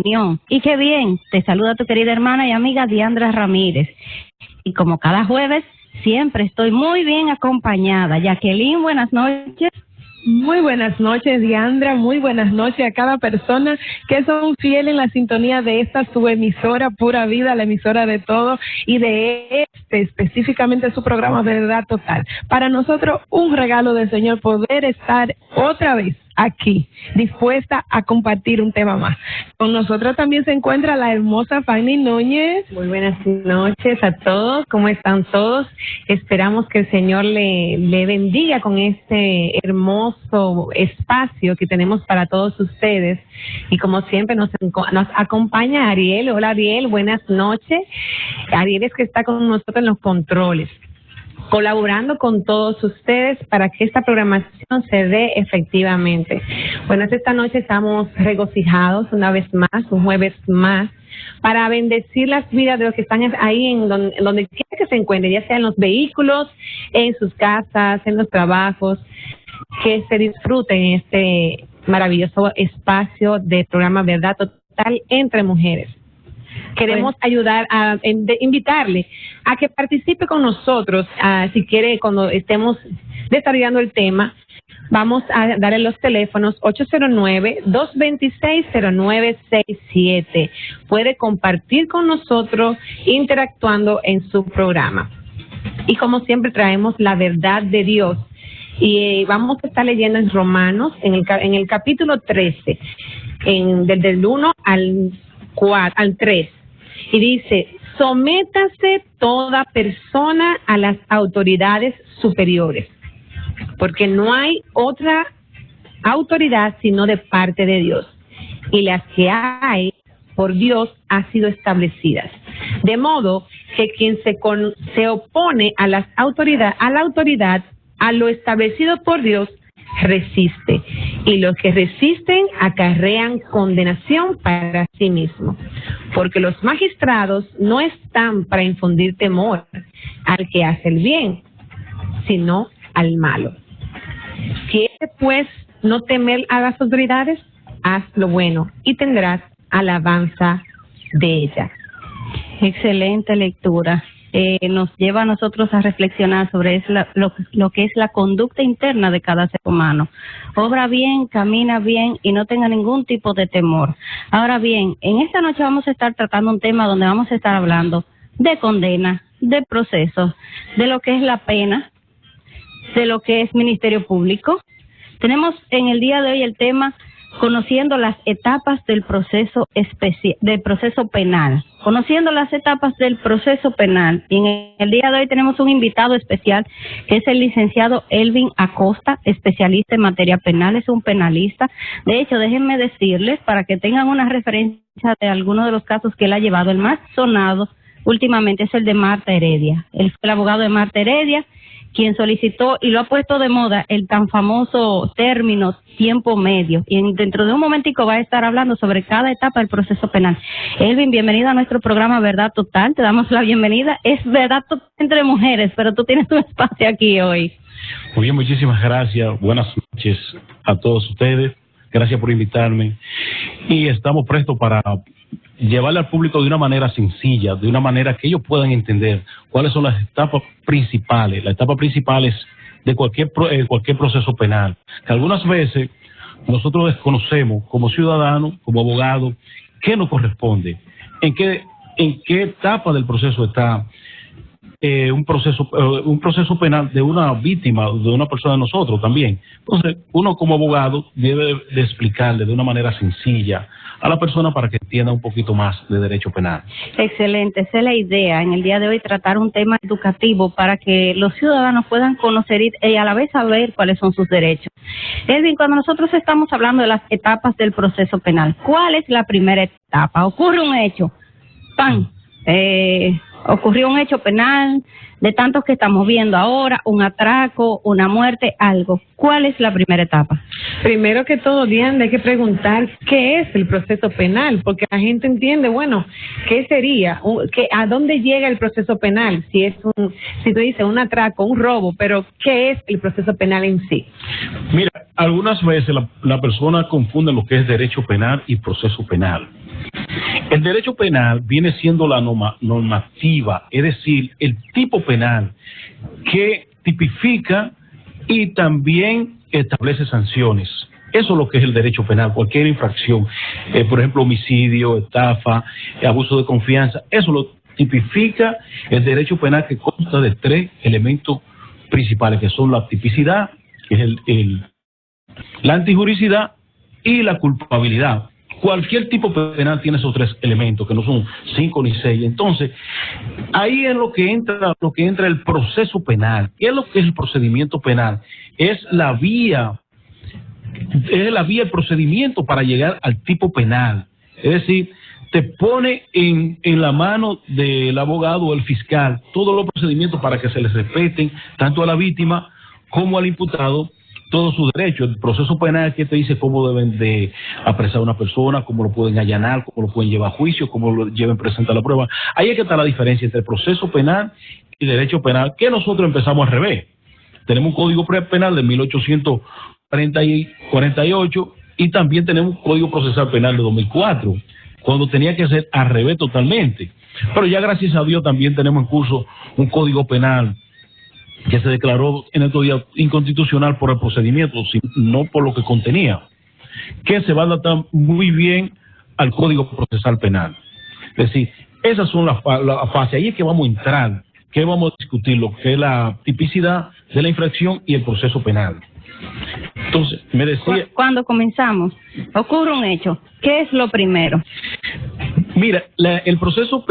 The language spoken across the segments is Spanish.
Unión. Y qué bien, te saluda tu querida hermana y amiga Diandra Ramírez. Y como cada jueves, siempre estoy muy bien acompañada. Jacqueline, buenas noches. Muy buenas noches, Diandra, muy buenas noches a cada persona que son fieles en la sintonía de esta su emisora Pura Vida, la emisora de todo, y de específicamente su programa Verdad Total. Para nosotros un regalo del Señor poder estar otra vez aquí, dispuesta a compartir un tema más. Con nosotros también se encuentra la hermosa Fanny Núñez. Muy buenas noches a todos, ¿cómo están todos? Esperamos que el Señor le bendiga con este hermoso espacio que tenemos para todos ustedes. Y como siempre nos acompaña Ariel. Hola Ariel, buenas noches. Ariel es que está con nosotros en los controles, colaborando con todos ustedes para que esta programación se dé efectivamente. Bueno, esta noche estamos regocijados una vez más, un jueves más, para bendecir las vidas de los que están ahí en donde quiera que se encuentren, ya sea en los vehículos, en sus casas, en los trabajos, que se disfruten este maravilloso espacio de programa Verdad Total entre mujeres. Queremos ayudar invitarle a que participe con nosotros, si quiere, cuando estemos desarrollando el tema. Vamos a darle los teléfonos 809-226-0967. Puede compartir con nosotros interactuando en su programa. Y como siempre traemos la verdad de Dios. Y vamos a estar leyendo en Romanos, en el capítulo 13, desde el 1 al 3. Y dice: sométase toda persona a las autoridades superiores, porque no hay otra autoridad sino de parte de Dios, y las que hay por Dios han sido establecidas. De modo que quien se opone a la autoridad, a lo establecido por Dios, resiste, y los que resisten acarrean condenación para sí mismos, porque los magistrados no están para infundir temor al que hace el bien, sino al malo. ¿Quieres pues no temer a las autoridades? Haz lo bueno y tendrás alabanza de ellas. Excelente lectura. Nos lleva a nosotros a reflexionar sobre lo que es la conducta interna de cada ser humano. Obra bien, camina bien y no tenga ningún tipo de temor. Ahora bien, en esta noche vamos a estar tratando un tema donde vamos a estar hablando de condena, de procesos, de lo que es la pena, de lo que es ministerio público. Tenemos en el día de hoy el tema conociendo las etapas del proceso penal. Conociendo las etapas del proceso penal. Y en el día de hoy tenemos un invitado especial, que es el licenciado Elvin Acosta, especialista en materia penal, es un penalista. De hecho, déjenme decirles, para que tengan una referencia de algunos de los casos que él ha llevado, el más sonado últimamente es el de Marta Heredia. Él fue el abogado de Marta Heredia, quien solicitó y lo ha puesto de moda el tan famoso término tiempo medio. Y dentro de un momentico va a estar hablando sobre cada etapa del proceso penal. Elvin, bienvenido a nuestro programa Verdad Total. Te damos la bienvenida. Es Verdad Total entre mujeres, pero tú tienes tu espacio aquí hoy. Muy bien, muchísimas gracias. Buenas noches a todos ustedes. Gracias por invitarme. Y estamos prestos para llevarle al público de una manera sencilla, de una manera que ellos puedan entender cuáles son las etapas principales. Las etapas principales de cualquier proceso penal, que algunas veces nosotros desconocemos como ciudadanos, como abogados, qué nos corresponde, en qué etapa del proceso está un proceso penal de una víctima, de una persona de nosotros también. Entonces, uno como abogado debe de explicarle de una manera sencilla a la persona para que entienda un poquito más de derecho penal. Excelente, esa es la idea en el día de hoy, tratar un tema educativo para que los ciudadanos puedan conocer y a la vez saber cuáles son sus derechos. Edwin, cuando nosotros estamos hablando de las etapas del proceso penal, ¿cuál es la primera etapa? Ocurre un hecho, ¡pam! Ocurrió un hecho penal, de tantos que estamos viendo ahora, un atraco, una muerte, algo. ¿Cuál es la primera etapa? Primero que todo, Diana, hay que preguntar qué es el proceso penal, porque la gente entiende, bueno, ¿qué sería? ¿A dónde llega el proceso penal? Si tú dices un atraco, un robo, pero ¿qué es el proceso penal en sí? Mira, algunas veces la persona confunde lo que es derecho penal y proceso penal. El derecho penal viene siendo la normativa, es decir, el tipo penal que tipifica y también establece sanciones. Eso es lo que es el derecho penal, cualquier infracción, por ejemplo, homicidio, estafa, abuso de confianza, eso lo tipifica el derecho penal, que consta de 3 elementos principales, que son la tipicidad, que es la antijuricidad y la culpabilidad. Cualquier tipo penal tiene esos 3 elementos, que no son 5 ni 6. Entonces, ahí es lo que entra el proceso penal. ¿Qué es lo que es el procedimiento penal? Es la vía, el procedimiento para llegar al tipo penal. Es decir, te pone en la mano del abogado o el fiscal todos los procedimientos para que se les respeten tanto a la víctima como al imputado todos sus derechos. El proceso penal que te dice cómo deben de apresar a una persona, cómo lo pueden allanar, cómo lo pueden llevar a juicio, cómo lo lleven presentar la prueba. Ahí es que está la diferencia entre el proceso penal y derecho penal, que nosotros empezamos al revés. Tenemos un código penal de 1848 y también tenemos un código procesal penal de 2004, cuando tenía que ser al revés totalmente. Pero ya gracias a Dios también tenemos en curso un código penal que se declaró en estos días inconstitucional por el procedimiento, no por lo que contenía, que se va a adaptar muy bien al Código Procesal Penal. Es decir, esas son las fases, ahí es que vamos a entrar, que vamos a discutir lo que es la tipicidad de la infracción y el proceso penal. Entonces, me decía... Cuando comenzamos, ocurre un hecho, ¿qué es lo primero? Mira, el proceso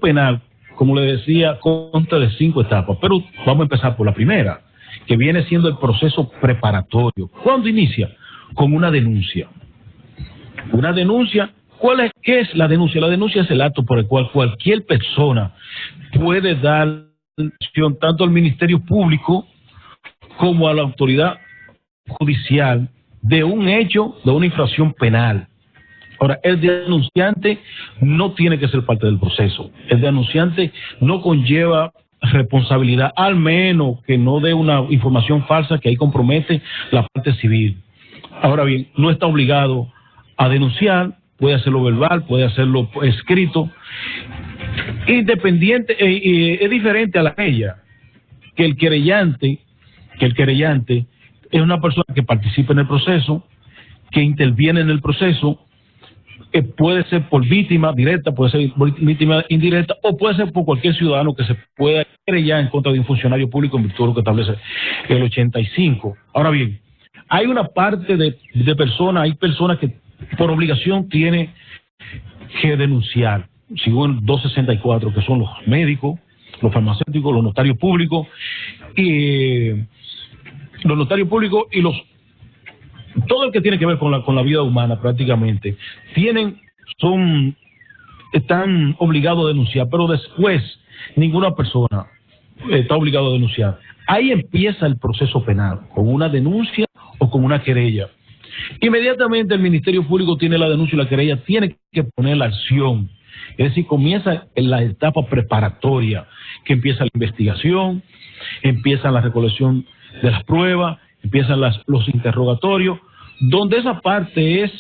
penal, como le decía, consta de 5 etapas, pero vamos a empezar por la primera, que viene siendo el proceso preparatorio. ¿Cuándo inicia? Con una denuncia. Una denuncia, ¿qué es la denuncia? La denuncia es el acto por el cual cualquier persona puede dar acción tanto al Ministerio Público como a la autoridad judicial de un hecho, de una infracción penal. Ahora, el denunciante no tiene que ser parte del proceso. El denunciante no conlleva responsabilidad, al menos que no dé una información falsa que ahí compromete la parte civil. Ahora bien, no está obligado a denunciar, puede hacerlo verbal, puede hacerlo escrito. Independiente, es diferente a la querella, que el querellante es una persona que participa en el proceso, que interviene en el proceso. Puede ser por víctima directa, puede ser por víctima indirecta, o puede ser por cualquier ciudadano que se pueda querellar en contra de un funcionario público en virtud de lo que establece el 85. Ahora bien, hay una parte de personas, hay personas que por obligación tienen que denunciar, según 264, que son los médicos, los farmacéuticos, los notarios públicos, y todo el que tiene que ver con la vida humana prácticamente, están obligados a denunciar, pero después ninguna persona está obligado a denunciar. Ahí empieza el proceso penal, con una denuncia o con una querella. Inmediatamente el Ministerio Público tiene la denuncia y la querella, tiene que poner la acción. Es decir, comienza en la etapa preparatoria, que empieza la investigación, empieza la recolección de las pruebas, empiezan los interrogatorios, donde esa parte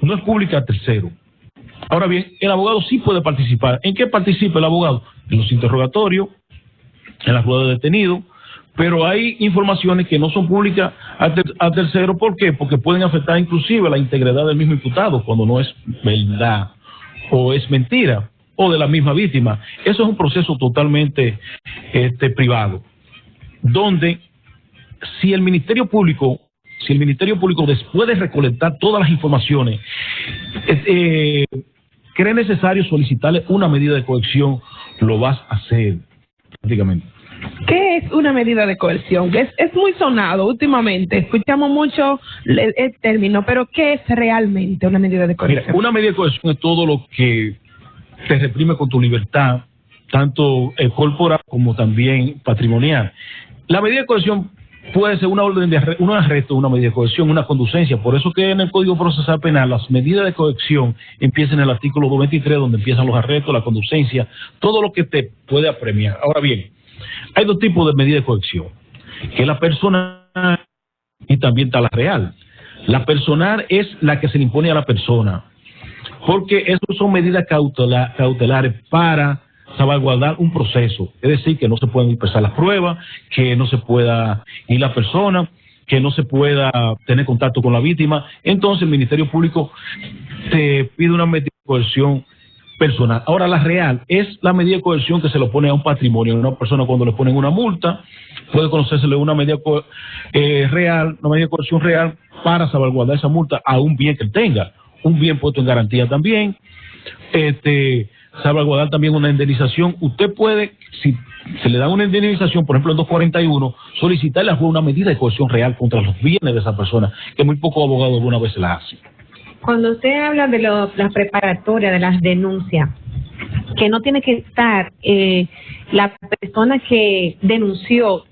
no es pública a tercero. Ahora bien, el abogado sí puede participar. ¿En qué participa el abogado? En los interrogatorios, en la rueda de detenido, pero hay informaciones que no son públicas a tercero. ¿Por qué? Porque pueden afectar inclusive la integridad del mismo imputado cuando no es verdad o es mentira, o de la misma víctima. Eso es un proceso totalmente privado, donde si el Ministerio Público, después de recolectar todas las informaciones, cree necesario solicitarle una medida de coerción, lo vas a hacer prácticamente. ¿Qué es una medida de coerción? Es muy sonado últimamente, escuchamos mucho el término, pero ¿qué es realmente una medida de coerción? Mira, una medida de coerción es todo lo que te reprime con tu libertad, tanto corporal como también patrimonial. La medida de coerción puede ser una orden un arresto, una medida de coerción, una conducencia. Por eso que en el Código Procesal Penal las medidas de coerción empiezan en el artículo 223, donde empiezan los arrestos, la conducencia, todo lo que te puede apremiar. Ahora bien, hay 2 tipos de medidas de coerción, que es la personal y también está la real. La personal es la que se le impone a la persona. porque eso son medidas cautelares para salvaguardar un proceso, es decir, que no se puedan dispersar las pruebas, que no se pueda ir la persona, que no se pueda tener contacto con la víctima. Entonces el Ministerio Público te pide una medida de coerción personal. Ahora, la real es la medida de coerción que se lo pone a un patrimonio. Una persona, cuando le ponen una multa, puede conocérsele una medida real, una medida de coerción real para salvaguardar esa multa a un bien que él tenga, un bien puesto en garantía también, salvaguardar también una indemnización. Usted puede, si se le da una indemnización, por ejemplo en 241, solicitarle a juez una medida de coerción real contra los bienes de esa persona, que muy pocos abogados alguna vez la hacen. Cuando usted habla de la preparatoria, de las denuncias, que no tiene que estar la persona que denunció,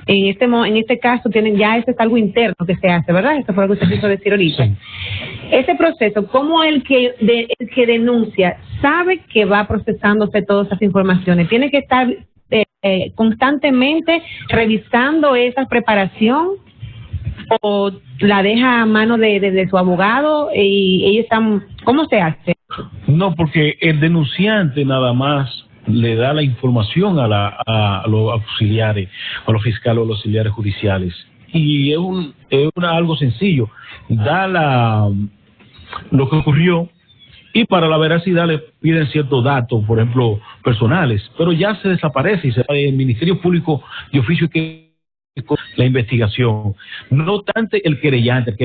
en este caso ya eso es algo interno que se hace, ¿verdad? Eso fue lo que usted quiso decir ahorita. Sí. Ese proceso, ¿cómo el que denuncia sabe que va procesándose todas esas informaciones? ¿Tiene que estar constantemente revisando esa preparación o la deja a mano de su abogado y ellos están... ¿Cómo se hace? No, porque el denunciante nada más le da la información a los auxiliares, a los fiscales o los auxiliares judiciales. Y es algo sencillo. Da lo que ocurrió, y para la veracidad le piden ciertos datos, por ejemplo, personales, pero ya se desaparece y se va del Ministerio Público de oficio que la investigación, no obstante el querellante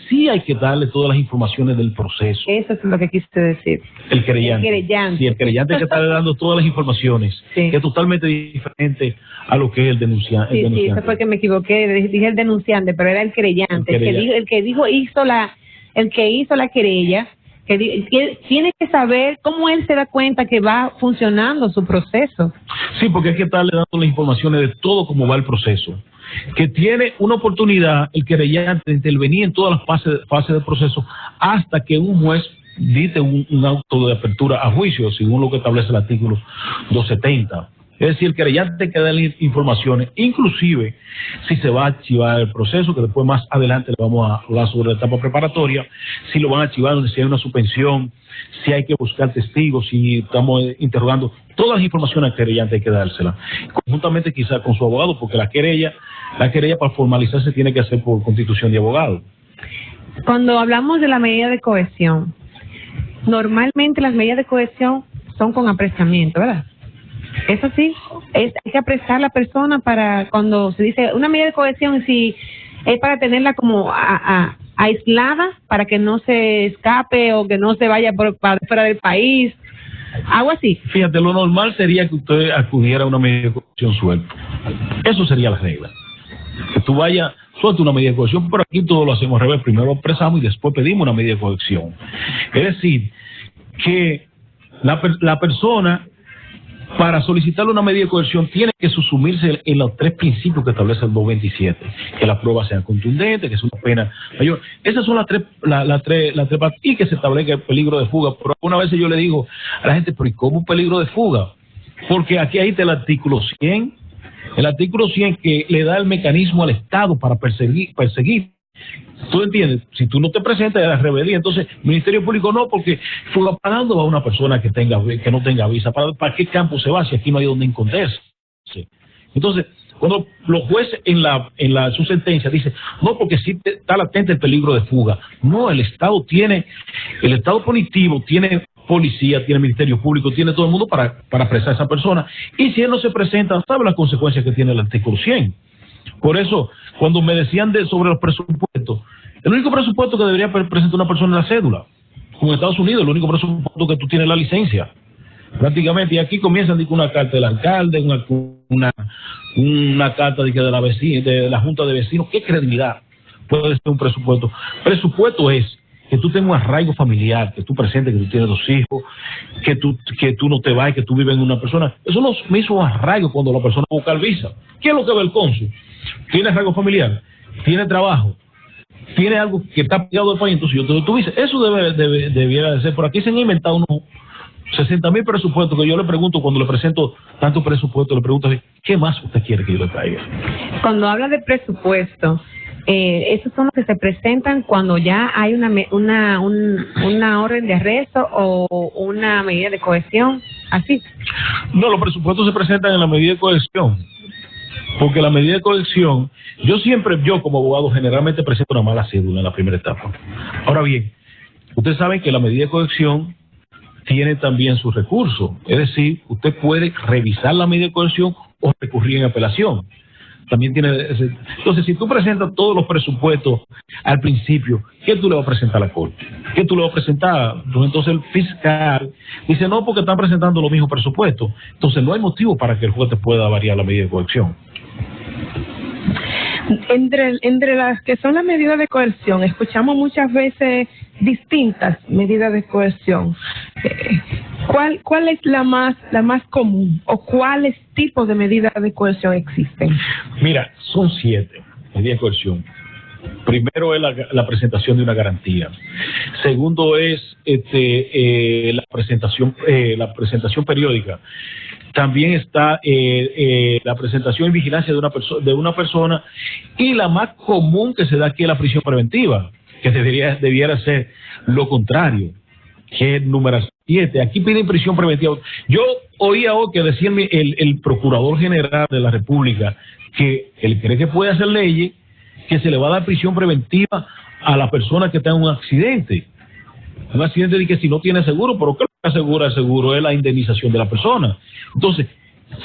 sí hay que darle todas las informaciones del proceso. Eso es lo que quise decir. El querellante. Sí, el querellante que está dando todas las informaciones, sí, que es totalmente diferente a lo que es el denunciante. Sí, eso fue que me equivoqué, dije el denunciante, pero era el querellante, el que hizo la querella, que tiene que saber cómo él se da cuenta que va funcionando su proceso. Sí, porque hay que estarle dando las informaciones de todo cómo va el proceso. Que tiene una oportunidad el querellante de intervenir en todas las fases del proceso hasta que un juez dicte un auto de apertura a juicio, según lo que establece el artículo 270. Es decir, el querellante que da informaciones, inclusive si se va a archivar el proceso, que después más adelante le vamos a hablar sobre la etapa preparatoria, si lo van a archivar, si hay una suspensión, si hay que buscar testigos, si estamos interrogando, todas las informaciones al querellante hay que dárselas, conjuntamente quizás con su abogado, porque la querella para formalizarse tiene que hacer por constitución de abogado. Cuando hablamos de la medida de cohesión, normalmente las medidas de cohesión son con apresamiento, ¿verdad? Eso sí, hay que apresar a la persona para cuando se dice una medida de cohesión, si es para tenerla como aislada, para que no se escape o que no se vaya para fuera del país, algo así. Fíjate, lo normal sería que usted acudiera a una medida de cohesión suelta. Eso sería la regla. Que tú vayas, suelta una medida de cohesión, pero aquí todo lo hacemos al revés. Primero apresamos y después pedimos una medida de cohesión. Es decir, que la persona, para solicitarle una medida de coerción, tiene que susumirse en los 3 principios que establece el 227, que las pruebas sean contundentes, que es una pena mayor. Esas son las tres partes, y que se establezca el peligro de fuga. Pero alguna vez yo le digo a la gente, pero ¿y cómo un peligro de fuga? Porque aquí hay el artículo 100, que le da el mecanismo al Estado para perseguir. ¿Tú entiendes? Si tú no te presentas, es la rebeldía. Entonces, el Ministerio Público no, porque fuga pagando a una persona que no tenga visa. ¿Para qué campo se va si aquí no hay donde esconderse? Entonces, cuando los jueces en su sentencia dicen, no, porque sí está latente el peligro de fuga. No, el Estado punitivo tiene policía, tiene Ministerio Público, tiene todo el mundo para apresar a esa persona. Y si él no se presenta, sabe las consecuencias que tiene el artículo 100. Por eso, cuando me decían sobre los presupuestos, el único presupuesto que debería presentar una persona es la cédula. Como en Estados Unidos, el único presupuesto que tú tienes es la licencia. Prácticamente, y aquí comienzan con una carta del alcalde, una carta de la Junta de Vecinos. ¿Qué credibilidad puede ser un presupuesto? Presupuesto es que tú tengas un arraigo familiar, que tú presentes que tú tienes 2 hijos, que tú no te vas, que tú vives en una persona. Eso es los mismos arraigos cuando la persona busca visa. ¿Qué es lo que ve el cónsul? Tiene arraigo familiar, tiene trabajo, tiene algo que está pegado del país, entonces yo te doy tu visa. Eso debiera de ser. Por aquí se han inventado unos 60,000 presupuestos que yo le pregunto cuando le presento tanto presupuesto, le pregunto, ¿qué más usted quiere que yo le traiga? Cuando habla de presupuesto, Esos son los que se presentan cuando ya hay una orden de arresto o una medida de coerción, así. No, los presupuestos se presentan en la medida de coerción, porque la medida de coerción, yo como abogado generalmente presento una mala cédula en la primera etapa. Ahora bien, ustedes saben que la medida de coerción tiene también sus recursos, es decir, usted puede revisar la medida de coerción o recurrir en apelación. También tiene entonces, si tú presentas todos los presupuestos al principio, ¿qué tú le vas a presentar a la corte? ¿Qué tú le vas a presentar? Entonces el fiscal dice no, porque están presentando los mismos presupuestos. Entonces no hay motivo para que el juez te pueda variar la medida de coerción. Entre las que son las medidas de coerción, escuchamos muchas veces distintas medidas de coerción. ¿Cuál es la más común o cuáles tipos de medidas de coerción existen? Mira, son 7 medidas de coerción. Primero es la presentación de una garantía. Segundo es la presentación periódica. También está la presentación y vigilancia de una persona, y la más común que se da aquí es la prisión preventiva, que debiera ser lo contrario, que es el número 7. Aquí piden prisión preventiva. Yo oía hoy que decía el Procurador General de la República que él cree que puede hacer leyes que se le va a dar prisión preventiva a la persona que tenga un accidente. Un accidente de que si no tiene seguro, pero ¿qué asegura el seguro? Es la indemnización de la persona. Entonces,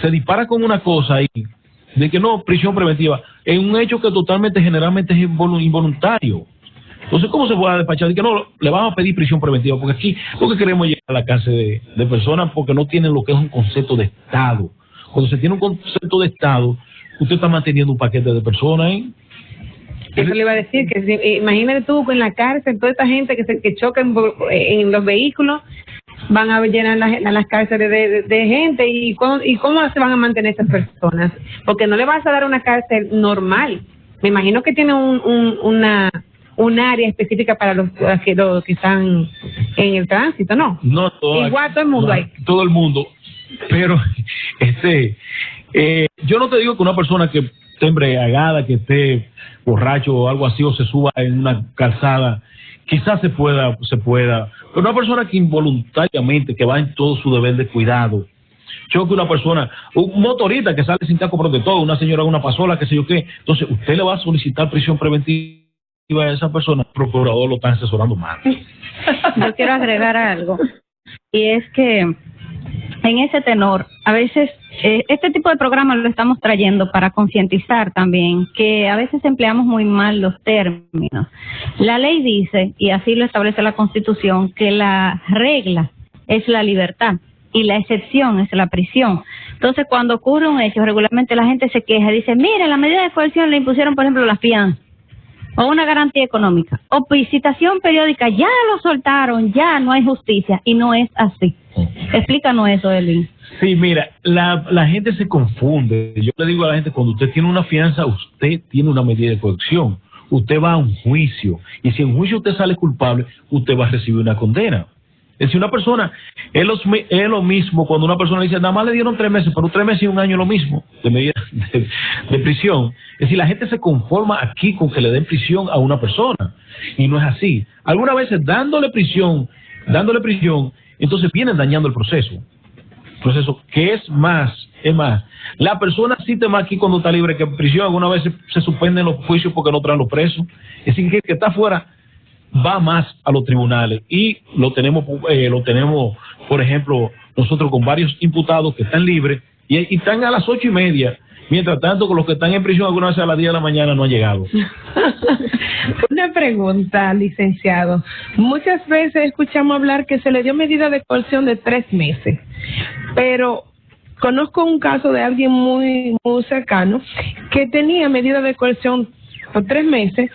se dispara con una cosa ahí, de que no, prisión preventiva, es un hecho que generalmente es involuntario. Entonces, ¿cómo se puede despachar? De que no, le vamos a pedir prisión preventiva, porque aquí lo que queremos es llegar a la cárcel de personas porque no tienen lo que es un concepto de Estado. Cuando se tiene un concepto de Estado, usted está manteniendo un paquete de personas ahí. Eso le iba a decir, que imagínate tú en la cárcel, toda esta gente que choca en los vehículos, van a llenar las cárceles de gente, y cómo se van a mantener esas personas, porque no le vas a dar una cárcel normal. Me imagino que tiene un área específica para los que están en el tránsito, ¿no? No, igual todo el mundo hay. Todo el mundo, pero yo no te digo que una persona que esté embriagada, que esté borracho o algo así, o se suba en una calzada, quizás se pueda, pero una persona que involuntariamente, que va en todo su deber de cuidado, choque una persona, un motorista que sale sin casco protector, una señora en una pasola, qué sé yo qué, entonces usted le va a solicitar prisión preventiva a esa persona. El procurador lo está asesorando mal. Yo quiero agregar algo, y es que en ese tenor, a veces este tipo de programas lo estamos trayendo para concientizar también que a veces empleamos muy mal los términos. La ley dice, y así lo establece la Constitución, que la regla es la libertad y la excepción es la prisión. Entonces, cuando ocurre un hecho, regularmente la gente se queja y dice, mire, la medida de coerción le impusieron, por ejemplo, la fianza o una garantía económica o visitación periódica, ya lo soltaron, ya no hay justicia, y no es así. Explícanos eso, Elin. Sí, mira, la gente se confunde. Yo le digo a la gente, cuando usted tiene una fianza, usted tiene una medida de coerción. Usted va a un juicio, y si en juicio usted sale culpable, usted va a recibir una condena. Es decir, una persona, es lo mismo cuando una persona dice, nada más le dieron 3 meses, pero 3 meses y 1 año es lo mismo, de medida de prisión. Es decir, la gente se conforma aquí con que le den prisión a una persona, y no es así. Algunas veces dándole prisión, entonces vienen dañando el proceso que es más, la persona asiste más aquí cuando está libre que en prisión. Algunas veces se suspenden los juicios porque no traen los presos. Es decir, que el que está afuera va más a los tribunales, y lo tenemos, por ejemplo, nosotros con varios imputados que están libres y están a las 8:30. Mientras tanto, con los que están en prisión, algunas veces a las 10 de la mañana no han llegado. Una pregunta, licenciado. Muchas veces escuchamos hablar que se le dio medida de coerción de 3 meses, pero conozco un caso de alguien muy cercano que tenía medida de coerción por 3 meses,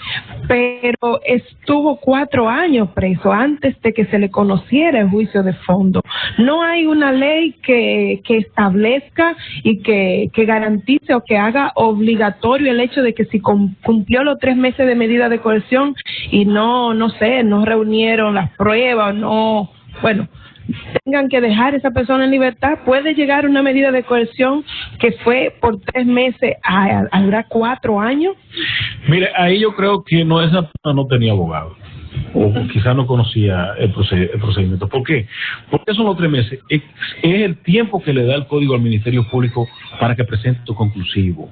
pero estuvo 4 años preso antes de que se le conociera el juicio de fondo. No hay una ley que establezca y que garantice o que haga obligatorio el hecho de que si cumplió los 3 meses de medida de coerción y no reunieron las pruebas, no tengan que dejar a esa persona en libertad. Puede llegar una medida de coerción que fue por 3 meses a durar 4 años. Mire, ahí yo creo que no, esa persona no tenía abogado, o quizás no conocía el procedimiento. ¿Por qué? Porque son los 3 meses. Es el tiempo que le da el Código al Ministerio Público para que presente su conclusivo.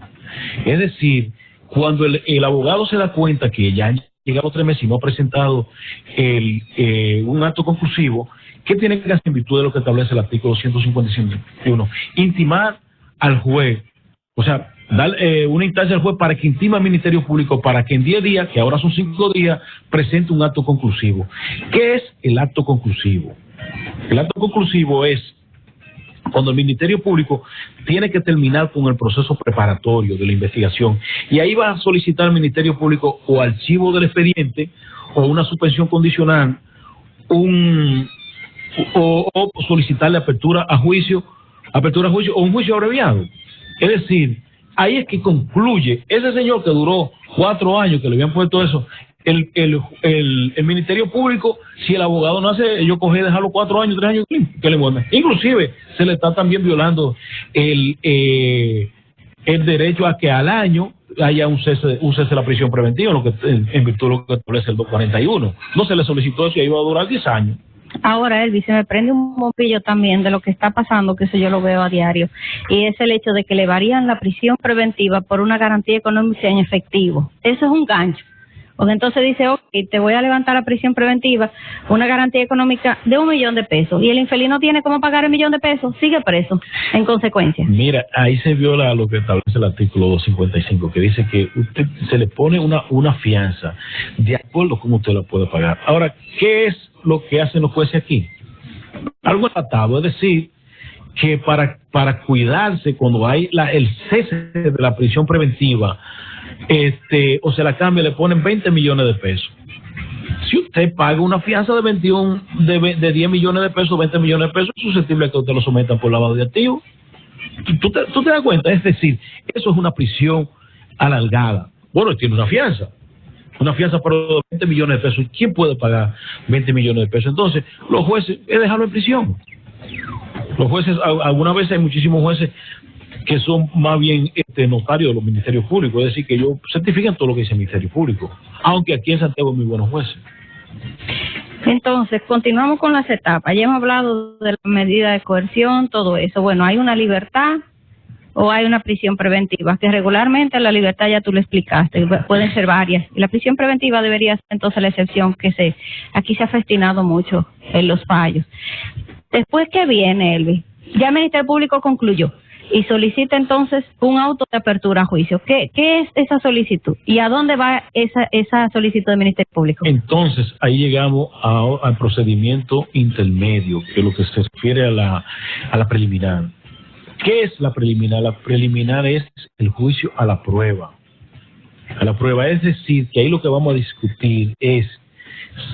Es decir, cuando el abogado se da cuenta que ya han llegado 3 meses y no ha presentado un acto conclusivo, ¿qué tiene que hacer en virtud de lo que establece el artículo 151? Intimar al juez, o sea, dar una instancia al juez para que intime al Ministerio Público para que en 10 días, que ahora son 5 días, presente un acto conclusivo. ¿Qué es el acto conclusivo? El acto conclusivo es cuando el Ministerio Público tiene que terminar con el proceso preparatorio de la investigación, y ahí va a solicitar al Ministerio Público o archivo del expediente o una suspensión condicional, o solicitarle apertura a juicio o un juicio abreviado. Es decir, ahí es que concluye ese señor que duró 4 años, que le habían puesto eso. El Ministerio Público, si el abogado no hace, yo cogí y dejarlo 4 años, 3 años, que le muevan. Inclusive se le está también violando el derecho a que al año haya un cese de la prisión preventiva, en virtud de lo que establece el 241. No se le solicitó eso y ahí va a durar 10 años. Ahora, Elvis, se me prende un bombillo también de lo que está pasando, que eso yo lo veo a diario, y es el hecho de que le varían la prisión preventiva por una garantía económica en efectivo. Eso es un gancho. Porque entonces dice, ok, te voy a levantar la prisión preventiva, una garantía económica de $1.000.000, y el infelino tiene cómo pagar el $1.000.000, sigue preso, en consecuencia. Mira, ahí se viola lo que establece el artículo 255, que dice que usted se le pone una fianza de acuerdo con usted la puede pagar. Ahora, ¿qué es lo que hacen los jueces aquí? Algo atado, es decir, que para cuidarse cuando hay el cese de la prisión preventiva, o se la cambia, le ponen 20 millones de pesos. Si usted paga una fianza de 10 millones de pesos, 20 millones de pesos, es susceptible a que usted lo sometan por lavado de activos. ¿Tú te das cuenta? Es decir, eso es una prisión alargada. Bueno, tiene una fianza por 20 millones de pesos. ¿Quién puede pagar 20 millones de pesos? Entonces, los jueces, es dejarlo en prisión. Los jueces, algunas veces hay muchísimos jueces que son más bien notarios de los ministerios públicos, es decir, que ellos certifican todo lo que dice el Ministerio Público, aunque aquí en Santiago hay muy buenos jueces. Entonces, continuamos con las etapas. Ya hemos hablado de la medida de coerción, todo eso. Bueno, hay una libertad o hay una prisión preventiva, que regularmente la libertad ya tú lo explicaste, pueden ser varias. Y la prisión preventiva debería ser entonces la excepción que aquí se ha festinado mucho en los fallos. Después, ¿qué viene, Elvis? Ya el Ministerio Público concluyó y solicita entonces un auto de apertura a juicio. ¿Qué es esa solicitud? ¿Y a dónde va esa solicitud del Ministerio Público? Entonces, ahí llegamos al procedimiento intermedio, que es lo que se refiere a la preliminar. ¿Qué es la preliminar? La preliminar es el juicio a la prueba. A la prueba, es decir, que ahí lo que vamos a discutir es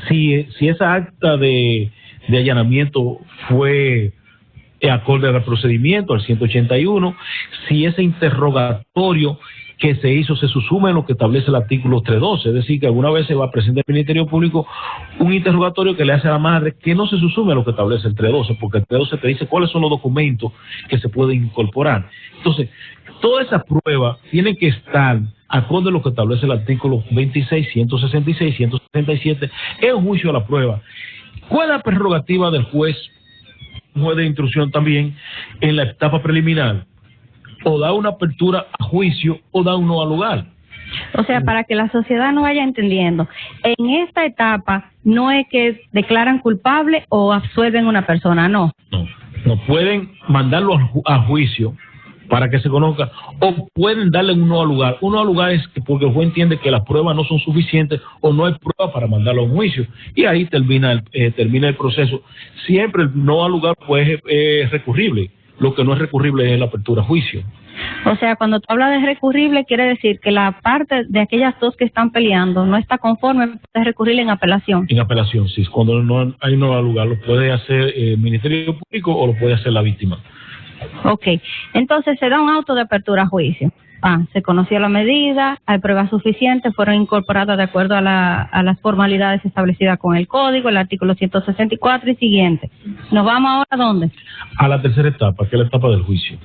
si esa acta de allanamiento fue acorde al procedimiento, al 181, si ese interrogatorio que se hizo se subsume en lo que establece el artículo 312, es decir, que alguna vez se va a presentar al Ministerio Público un interrogatorio que le hace a la madre que no se subsume a lo que establece el 312, porque el 312 te dice cuáles son los documentos que se pueden incorporar. Entonces, toda esa prueba tiene que estar acorde a lo que establece el artículo 26, 166, 167, en juicio a la prueba. ¿Cuál es la prerrogativa del juez de instrucción también en la etapa preliminar? O da una apertura a juicio o da un no al lugar. O sea, para que la sociedad no vaya entendiendo, en esta etapa no es que declaran culpable o absuelven a una persona, no. No pueden mandarlo a juicio para que se conozca, o pueden darle un no al lugar. Un no al lugar es porque el juez entiende que las pruebas no son suficientes o no hay pruebas para mandarlo a un juicio, y ahí termina el proceso. Siempre el no al lugar pues es recurrible. Lo que no es recurrible es la apertura a juicio. O sea, cuando tú hablas de recurrible, quiere decir que la parte de aquellas dos que están peleando no está conforme, puede recurrir en apelación. En apelación, sí. Cuando no hay no al lugar, lo puede hacer el Ministerio Público o lo puede hacer la víctima. Ok. Entonces se da un auto de apertura a juicio. Se conoció la medida, hay pruebas suficientes, fueron incorporadas de acuerdo a las formalidades establecidas con el código, el artículo 164 y siguiente. ¿Nos vamos ahora a dónde? A la tercera etapa, que es la etapa del juicio.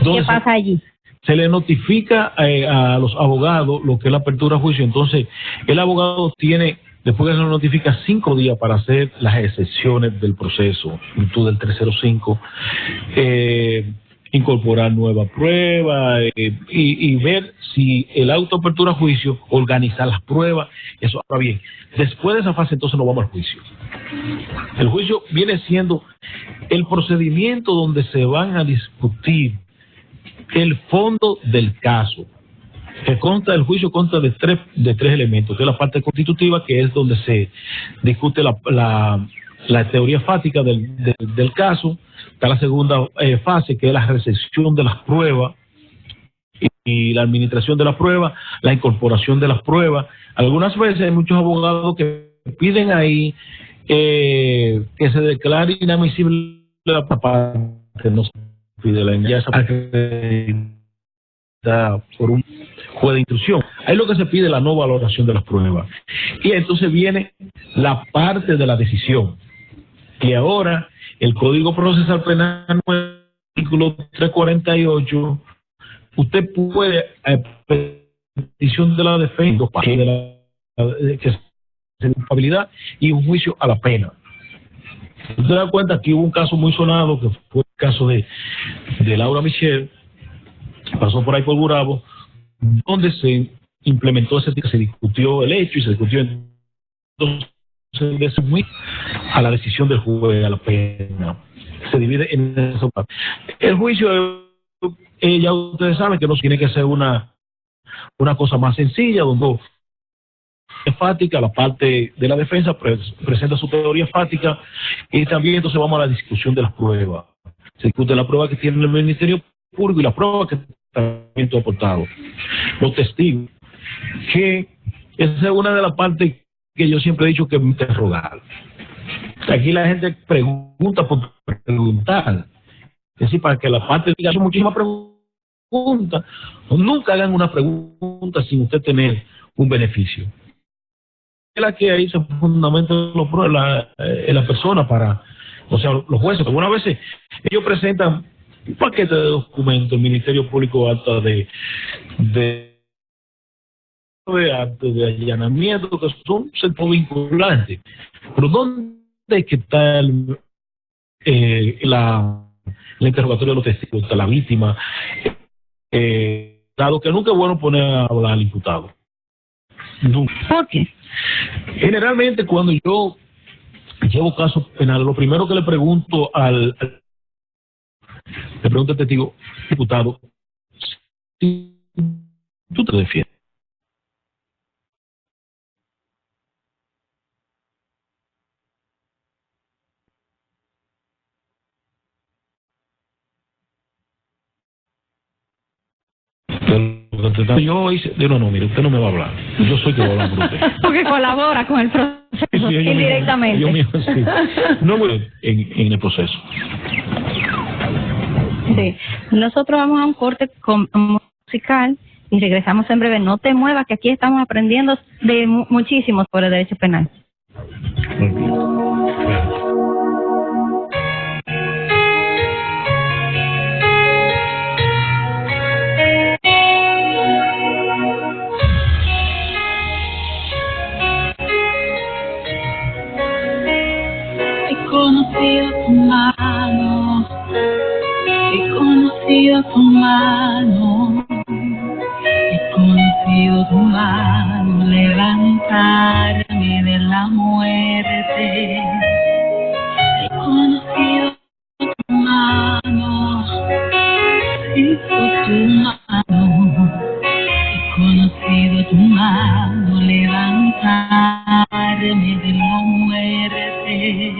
¿Qué pasa allí? Se le notifica a los abogados lo que es la apertura a juicio. Entonces, el abogado tiene, después que se le notifica, 5 días para hacer las excepciones del proceso, virtud del 305, incorporar nueva prueba y ver si el auto de apertura a juicio, organizar las pruebas, eso va bien. Después de esa fase, entonces nos vamos al juicio. El juicio viene siendo el procedimiento donde se van a discutir el fondo del caso. El juicio consta de tres elementos, que es la parte constitutiva, que es donde se discute la teoría fáctica del caso. Está la segunda fase, que es la recepción de las pruebas y la administración de las pruebas, la incorporación de las pruebas. Algunas veces hay muchos abogados que piden ahí que se declare inadmisible la parte, no se pide la ya por un juez de instrucción. Ahí lo que se pide es la no valoración de las pruebas. Y entonces viene la parte de la decisión, que ahora el Código Procesal Penal, artículo 348, usted puede, petición de la defensa, que es culpabilidad y un juicio a la pena. Usted se da cuenta que hubo un caso muy sonado, que fue el caso de Laura Michelle, que pasó por ahí por Gurabo, donde se implementó se discutió el hecho y se discutió entonces a la decisión del juez, a la pena. Se divide en esa parte. El juicio, ya ustedes saben que no tiene que ser una cosa más sencilla, donde enfática, la parte de la defensa presenta su teoría enfática, y también entonces vamos a la discusión de las pruebas. Se discute la prueba que tiene el Ministerio Público y la prueba que también ha aportado. Los testigos, que esa es una de las partes que yo siempre he dicho que es interrogar. Aquí la gente pregunta por preguntar. Es decir, para que la parte diga muchísimas preguntas, nunca hagan una pregunta sin usted tener un beneficio. Es la que ahí se fundamenta la persona para, o sea, los jueces. Algunas veces ellos presentan un paquete de documentos, el Ministerio Público acta de allanamiento, que son centros vinculantes. Pero ¿dónde es que está el interrogatorio de los testigos, está la víctima? Dado que nunca es bueno poner a hablar al imputado. Nunca. ¿Por qué? Generalmente cuando yo llevo casos penales, lo primero que le pregunto al testigo, diputado, si tú te defiendes. Yo hice, no, mire, usted no me va a hablar. Yo soy que voy a hablar por usted. Porque colabora con el proceso, sí, indirectamente. Yo mismo, sí. No voy en el proceso. Sí. Nosotros vamos a un corte musical y regresamos en breve. No te muevas, que aquí estamos aprendiendo de muchísimo sobre derecho penal. He conocido tu mano, he conocido tu mano levantarme de la muerte. He conocido tu mano, he conocido tu mano, he conocido tu mano levantarme de la muerte.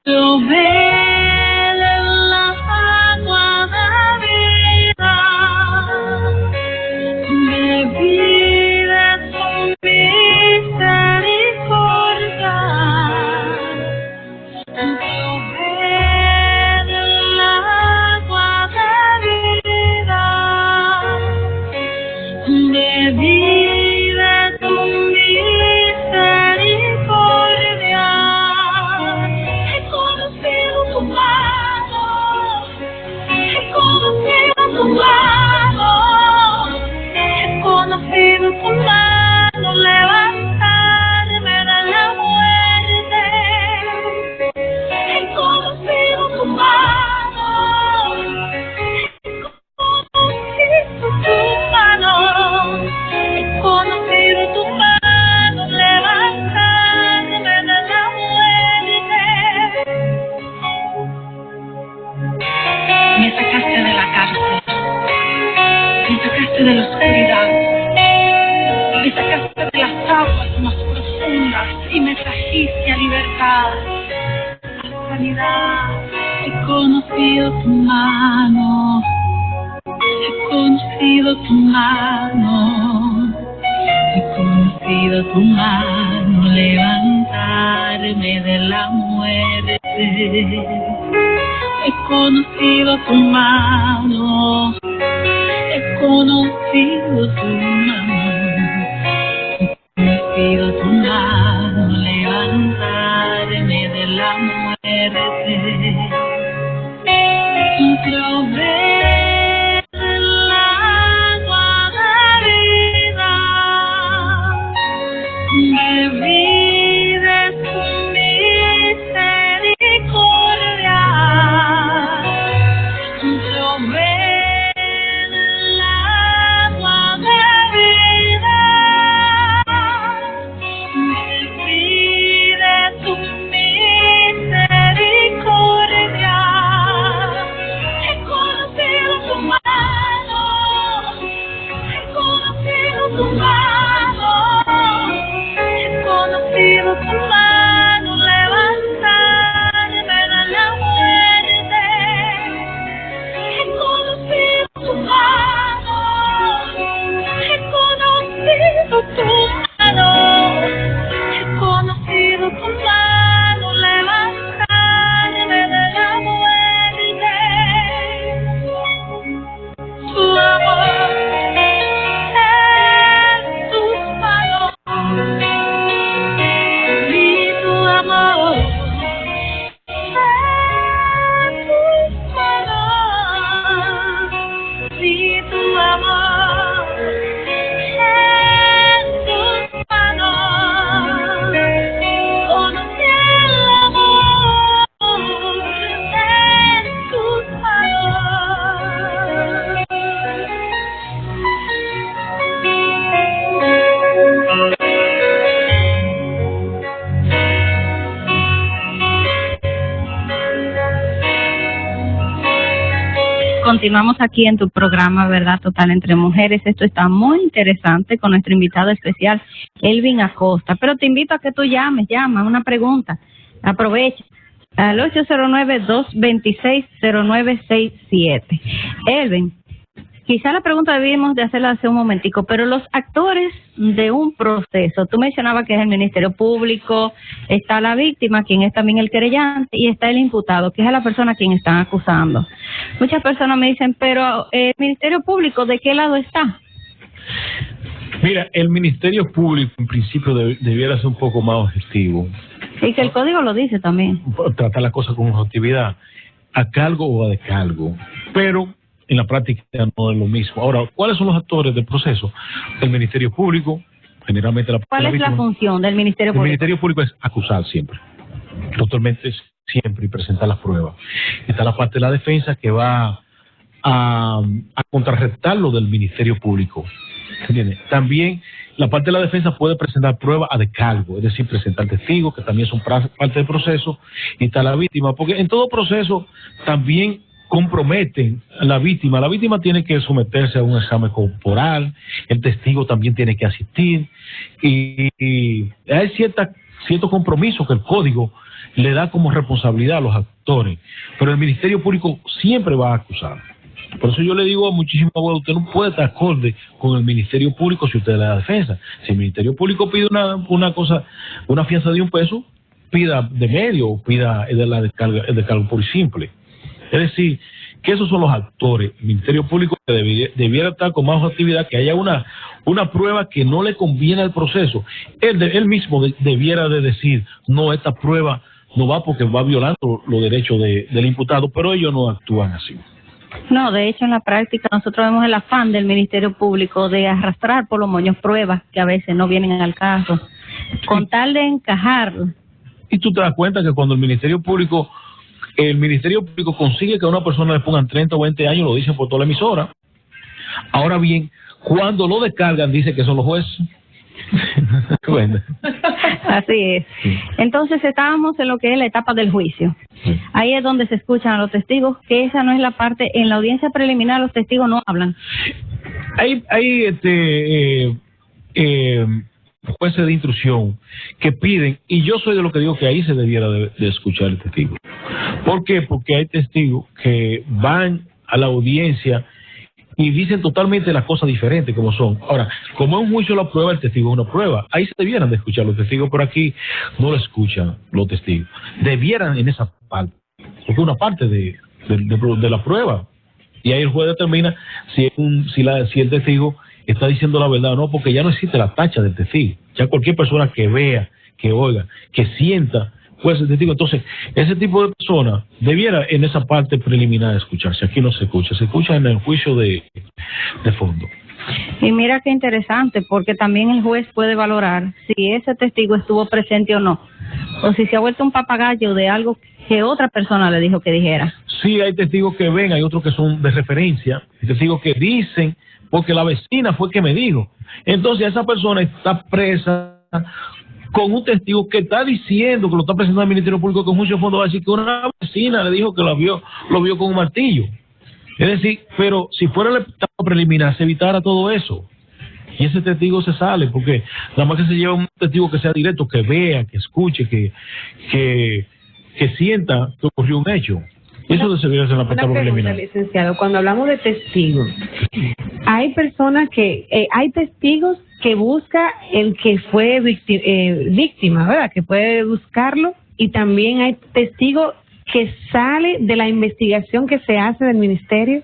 Lo ven en la agua de vida, me vida con vida. paz, la sanidad. He conocido tu mano, he conocido tu mano, he conocido tu mano levantarme de la muerte. He conocido tu mano, he conocido tu mano, he conocido tu mano levantarme de la muerte. Provee el agua de vida, bebí de tu misericordia. Provee el agua de vida, bebí de tu misericordia. He conocido tu mano, he conocido tu mano, he conocido tu mano levantarme de la muerte. He conocido tu mano, he conocido tu mano, he conocido tu mano levantarme de la muerte. Tu amor en tus manos, vi tu amor en tus manos, vi tu amor en tus manos. Conocí el amor en tus Continuamos aquí en tu programa Verdad Total entre Mujeres. Esto está muy interesante con nuestro invitado especial, Elvin Acosta. Pero te invito a que tú llama una pregunta. Aprovecha al 809-226-0967. Elvin, quizá la pregunta debimos de hacerla hace un momentico, pero los actores de un proceso, tú mencionabas que es el Ministerio Público, está la víctima, quien es también el querellante, y está el imputado, que es la persona a quien están acusando. Muchas personas me dicen, pero el Ministerio Público, ¿de qué lado está? Mira, el Ministerio Público en principio debiera ser un poco más objetivo. Y que el código lo dice también. Tratar la cosa con objetividad, a cargo o a descargo. Pero en la práctica no es lo mismo. Ahora, ¿cuáles son los actores del proceso? El Ministerio Público, generalmente ¿Cuál es la función del Ministerio Público? El Ministerio Público es acusar siempre, totalmente siempre, y presentar las pruebas. Está la parte de la defensa que va a contrarrestar lo del Ministerio Público. ¿Entiendes? También la parte de la defensa puede presentar pruebas a descargo, es decir, presentar testigos, que también son parte del proceso, y está la víctima, porque en todo proceso también comprometen a la víctima. La víctima tiene que someterse a un examen corporal, el testigo también tiene que asistir, y hay cierto compromiso que el código le da como responsabilidad a los actores, pero el Ministerio Público siempre va a acusar. Por eso yo le digo a muchísimos abogados, usted no puede estar acorde con el Ministerio Público si usted le da defensa. Si el Ministerio Público pide una fianza de $1, pida de medio, pida el descargo por simple. Es decir, que esos son los actores. El Ministerio Público debiera estar con más actividad, que haya una prueba que no le conviene al proceso. Él mismo debiera de decir, no, esta prueba no va porque va violando los derechos del imputado, pero ellos no actúan así. No, de hecho en la práctica nosotros vemos el afán del Ministerio Público de arrastrar por los moños pruebas que a veces no vienen al caso, con tal de encajar. Y tú te das cuenta que cuando el Ministerio Público consigue que a una persona le pongan 30 o 20 años, lo dicen por toda la emisora. Ahora bien, cuando lo descargan, dicen que son los jueces. Bueno. Así es. Sí. Entonces estábamos en lo que es la etapa del juicio. Sí. Ahí es donde se escuchan a los testigos, que esa no es la parte, en la audiencia preliminar los testigos no hablan. Hay jueces de instrucción que piden, y yo soy de lo que digo que ahí se debiera de escuchar el testigo. ¿Por qué? Porque hay testigos que van a la audiencia y dicen totalmente las cosas diferentes como son. Ahora, como es un juicio la prueba, el testigo es una prueba. Ahí se debieran de escuchar los testigos, pero aquí no lo escuchan los testigos. Debieran en esa parte, porque es una parte de la prueba. Y ahí el juez determina si el testigo está diciendo la verdad o no, porque ya no existe la tacha del testigo. Ya cualquier persona que vea, que oiga, que sienta, puede ser testigo. Entonces, ese tipo de personas debiera en esa parte preliminar escucharse. Aquí no se escucha en el juicio de fondo. Y mira qué interesante, porque también el juez puede valorar si ese testigo estuvo presente o no, o si se ha vuelto un papagayo de algo que otra persona le dijo que dijera. Sí, hay testigos que ven, hay otros que son de referencia, hay testigos que dicen, porque la vecina fue que me dijo. Entonces esa persona está presa con un testigo que está diciendo, que lo está presentando al Ministerio Público, que un juicio de fondo va a decir que una vecina le dijo que lo vio con un martillo. Es decir, pero si fuera el estado preliminar, se evitara todo eso. Y ese testigo se sale, porque nada más que se lleva un testigo que sea directo, que vea, que escuche, que sienta que ocurrió un hecho. Eso debería ser en la parte preliminar. Licenciado, cuando hablamos de testigos, hay personas hay testigos que busca el que fue víctima, ¿verdad? Que puede buscarlo, y también hay testigos que sale de la investigación que se hace del ministerio.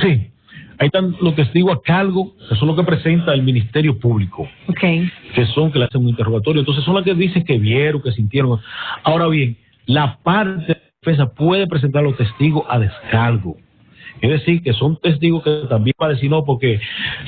Sí, ahí están los testigos a cargo, que son los que presenta el Ministerio Público, Okay. que le hacen un interrogatorio, entonces son las que dicen que vieron, que sintieron. Ahora bien, la parte de defensa puede presentar los testigos a descargo. Es decir, que son testigos que también van a decir, no, porque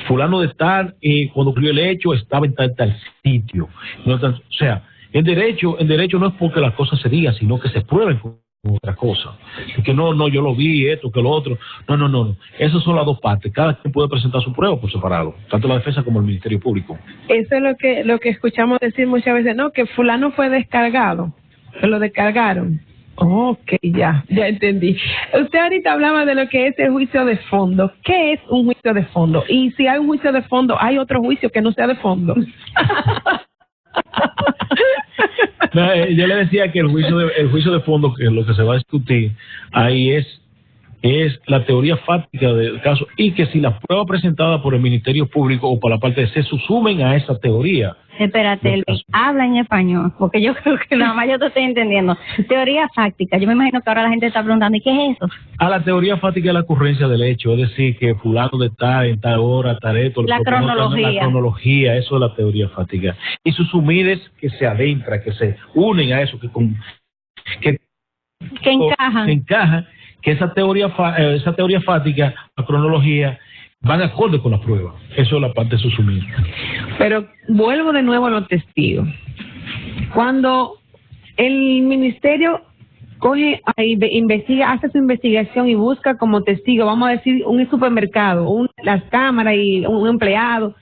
fulano de tal, cuando ocurrió el hecho, estaba en tal sitio. No, o sea, en derecho no es porque las cosas se digan, sino que se prueben con otra cosa. Que no, yo lo vi, esto, que lo otro. No. Esas son las dos partes. Cada quien puede presentar su prueba por separado, tanto la defensa como el Ministerio Público. Eso es lo que escuchamos decir muchas veces, no, que fulano fue descargado, que lo descargaron. Ok, ya entendí. Usted ahorita hablaba de lo que es el juicio de fondo. ¿Qué es un juicio de fondo? Y si hay un juicio de fondo, ¿hay otro juicio que no sea de fondo? No, yo le decía que el juicio de fondo, que lo que se va a discutir ahí es la teoría fáctica del caso, y que si las pruebas presentadas por el Ministerio Público o por la parte de se sumen a esa teoría. Espérate, Elvin, habla en español, porque yo creo que nada más yo te estoy entendiendo. Teoría fáctica, yo me imagino que ahora la gente está preguntando, ¿y qué es eso? A la teoría fáctica es la ocurrencia del hecho, es decir, que fulano de tal, en tal hora, tal esto. La cronología, eso es la teoría fática. Y sus sumides que se adentran, que se unen a eso, que encajan, que esa teoría fática, la cronología, van acorde con la prueba. Eso es la parte susumida. Pero vuelvo de nuevo a los testigos. Cuando el ministerio investiga, hace su investigación y busca como testigo, vamos a decir, un supermercado, las cámaras y un empleado,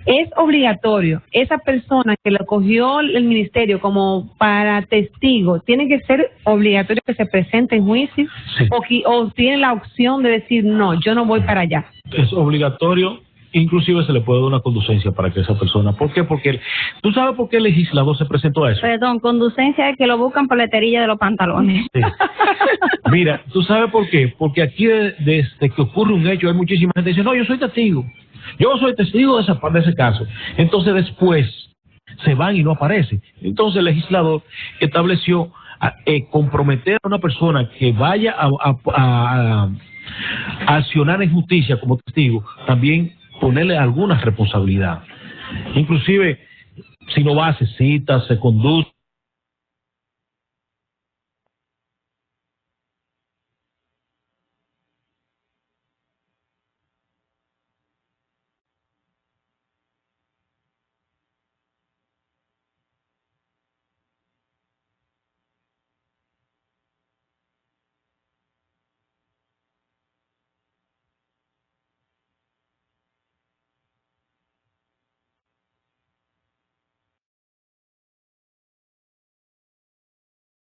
es obligatorio, esa persona que lo cogió el ministerio como para testigo, tiene que ser obligatorio que se presente en juicio. Sí. O tiene la opción de decir, no, yo no voy para allá. Es obligatorio, inclusive se le puede dar una conducencia para que esa persona. ¿Por qué? Porque ¿tú sabes por qué el legislador se presentó a eso? Perdón, conducencia es que lo buscan por la esterilla de los pantalones. Sí. Mira, ¿tú sabes por qué? Porque aquí desde que ocurre un hecho hay muchísima gente que dice, no, yo soy testigo. Yo soy testigo de ese caso. Entonces después se van y no aparecen. Entonces el legislador estableció comprometer a una persona que vaya a accionar en justicia como testigo, también ponerle alguna responsabilidad. Inclusive, si no va, se cita, se conduce,